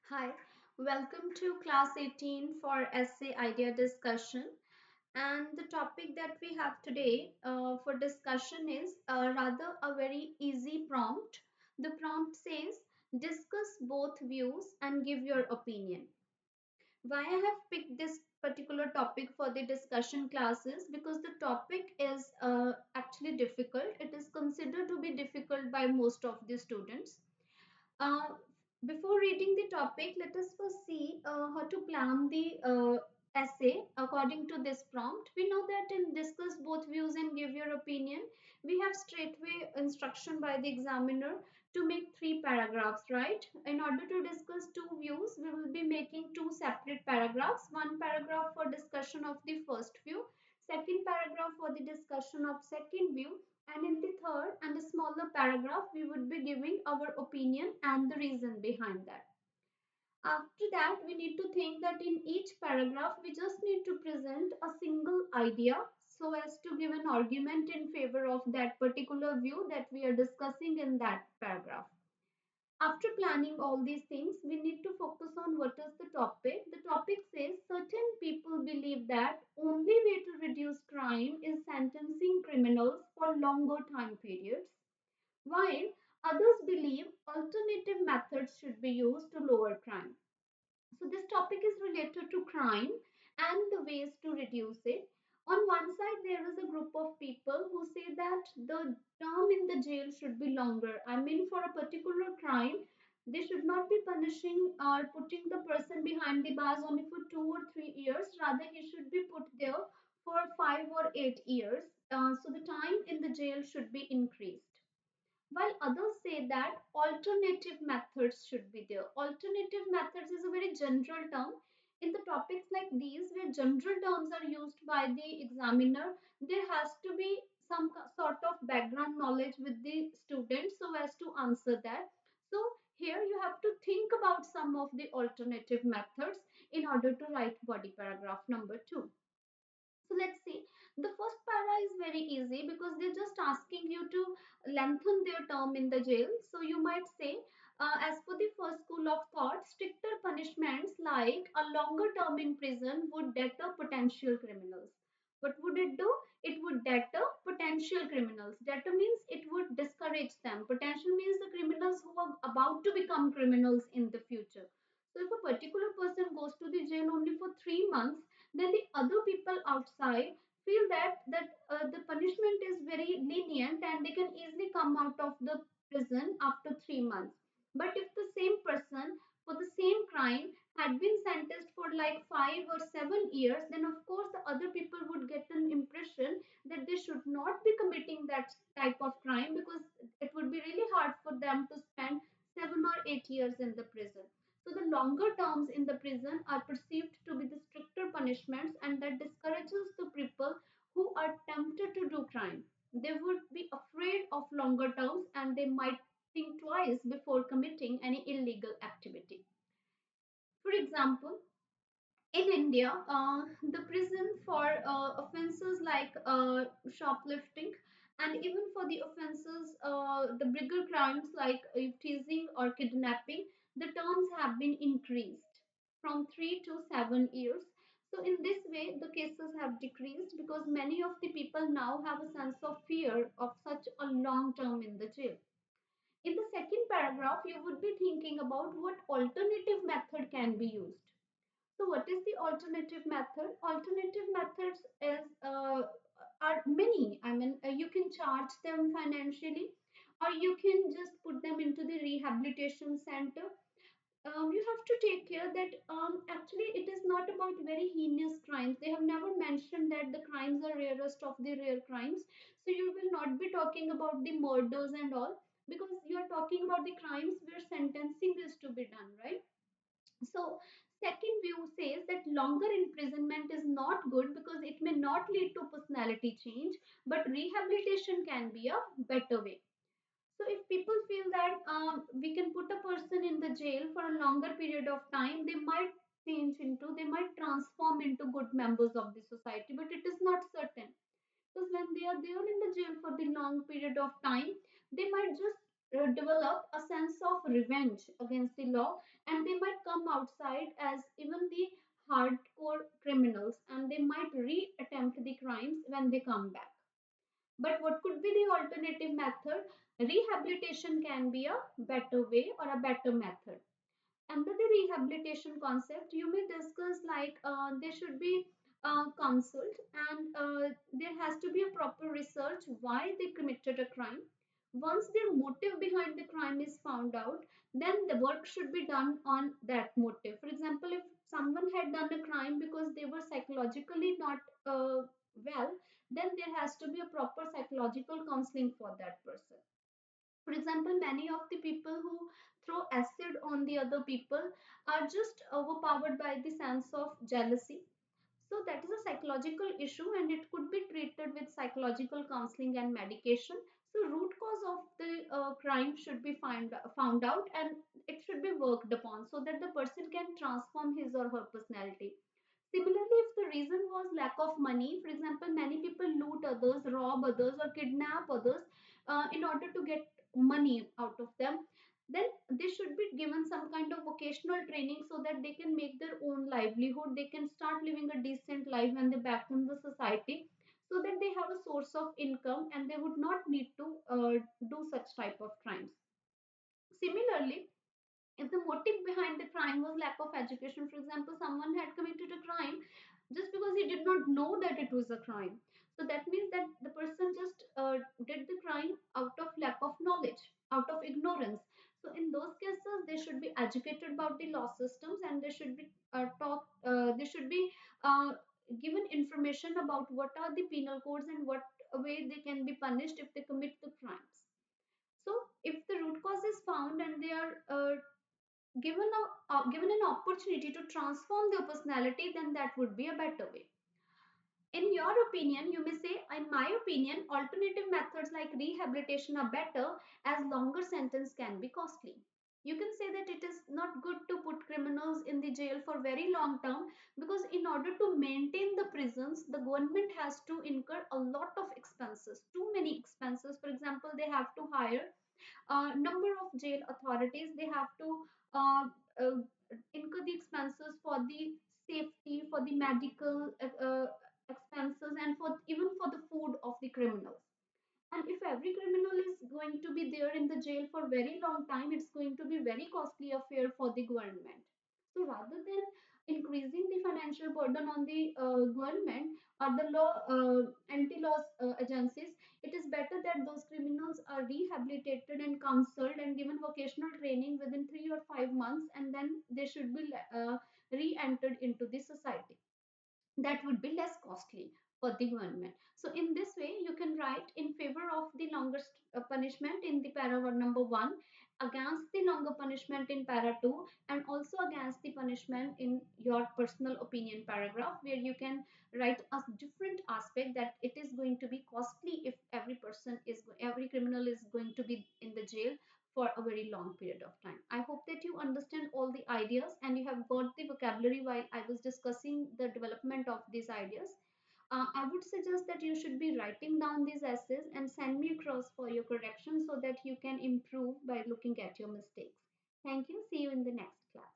Hi, welcome to class 18 for essay idea discussion. And the topic that we have today for discussion is rather a very easy prompt. The prompt says discuss both views and give your opinion. Why I have picked this particular topic for the discussion classes because the topic is actually difficult. It is considered to be difficult by most of the students. uh, Before reading the topic, let us first see how to plan the essay according to this prompt. We know that in discuss both views and give your opinion, we have straightway instruction by the examiner to make three paragraphs, right? In order to discuss two views, we will be making two separate paragraphs. One paragraph for discussion of the first view, second paragraph for the discussion of second view, and in the third and the smaller paragraph, we would be giving our opinion and the reason behind that. After that, we need to think that in each paragraph, we just need to present a single idea so as to give an argument in favor of that particular view that we are discussing in that paragraph. After planning all these things, we need to focus on what is the topic. The topic says certain people believe that only way to reduce crime is sentencing criminals for longer time periods, while others believe alternative methods should be used to lower crime. So this topic is related to crime and the ways to reduce it. On one side, there is a group of people who say that the term in the jail should be longer. I mean, for a particular crime, they should not be punishing or putting the person behind the bars only for 2 or 3 years. Rather, he should be put there for 5 or 8 years. So the time in the jail should be increased, while others say that alternative methods should be there. Alternative methods is a very general term. In the topics like these, where general terms are used by the examiner, there has to be some sort of background knowledge with the student so as to answer that. So here you have to think about some of the alternative methods in order to write body paragraph number 2. So let's see. The first para is very easy because they're just asking you to lengthen their term in the jail. So you might say, as per the first school of thought, stricter punishments like a longer term in prison would deter potential criminals. What would it do? It would deter potential criminals. Deter means it would discourage them. Potential means the criminals who are about to become criminals in the future. So if a particular person goes to the jail only for 3 months, then the other people outside feel that the punishment is very lenient and they can easily come out of the prison after 3 months. But if the same person for the same crime had been sentenced for like 5 or 7 years, then of course the other people would get an impression that they should not be committing that type of crime because it would be really hard for them to spend 7 or 8 years in the prison. So the longer terms in the prison are perceived to be the stricter punishments, and that discourages the people who are tempted to do crime. They would be afraid of longer terms and they might think twice before committing any illegal activity. For example, in India, the prison for offences like shoplifting and even for the offences, the bigger crimes like teasing or kidnapping, the terms have been increased from 3 to 7 years. So, in this way, the cases have decreased because many of the people now have a sense of fear of such a long term in the jail. In the second paragraph, you would be thinking about what alternative method can be used. So what is the alternative method? Alternative methods is are many. I mean, you can charge them financially, or you can just put them into the rehabilitation center. You have to take care that actually it is not about very heinous crimes. They have never mentioned that the crimes are rarest of the rare crimes. So you will not be talking about the murders and all because you are talking about the crimes where sentencing is to be done, right? So, second view says that longer imprisonment is not good because it may not lead to personality change, but rehabilitation can be a better way. So, if people feel that we can put a person in the jail for a longer period of time, they might they might transform into good members of the society, but it is not certain because when they are there in the jail for the long period of time, they might just develop a sense of revenge against the law, and they might come outside as even the hardcore criminals, and they might re-attempt the crimes when they come back. But what could be the alternative method? Rehabilitation can be a better way or a better method. Under the rehabilitation concept, you may discuss like they should be counseled, and there has to be a proper research why they committed a crime. Once their motive behind the crime is found out, then the work should be done on that motive. For example, if someone had done a crime because they were psychologically not well, then there has to be a proper psychological counseling for that person. For example, many of the people who throw acid on the other people are just overpowered by the sense of jealousy. So that is a psychological issue, and it could be treated with psychological counseling and medication. So root cause of the crime should be found out, and it should be worked upon so that the person can transform his or her personality. Similarly, if the reason was lack of money, for example, many people loot others, rob others, or kidnap others in order to get money out of them, then they should be given some kind of vocational training so that they can make their own livelihood. They can start living a decent life when they back in the society, so that they have a source of income and they would not need to do such type of crimes. Similarly, if the motive behind the crime was lack of education, for example, someone had committed a crime just because he did not know that it was a crime, so that means that the person just did the crime out of lack of knowledge, out of ignorance. So in those cases they should be educated about the law systems, and they should be they should be uh, given information about what are the penal codes and what way they can be punished if they commit the crimes. So if the root cause is found and they are given an opportunity to transform their personality, then that would be a better way. In your opinion, you may say, in my opinion, alternative methods like rehabilitation are better as longer sentence can be costly. You can say that it is not good to put criminals in the jail for very long term, because in order to maintain the prisons, the government has to incur a lot of expenses, too many expenses. For example, they have to hire number of jail authorities. They have to uh, uh, incur the expenses for the safety, for the medical expenses, and for even for the food of the criminals. And if every criminal is going to be there in the jail for very long time, it's going to be very costly affair for the government. So rather than increasing the financial burden on the government or the anti-law agencies, it is better that those criminals are rehabilitated and counseled and given vocational training within 3 or 5 months, and then they should be re-entered into the society. That would be less costly for the government. So in this way, you can write in favor of the longest punishment in the para number 1, against the longer punishment in para 2, and also against the punishment in your personal opinion paragraph, where you can write a different aspect that it is going to be costly if every criminal is going to be in the jail for a very long period of time. I hope that you understand all the ideas and you have got the vocabulary while I was discussing the development of these ideas. I would suggest that you should be writing down these essays and send me across for your correction so that you can improve by looking at your mistakes. Thank you. See you in the next class.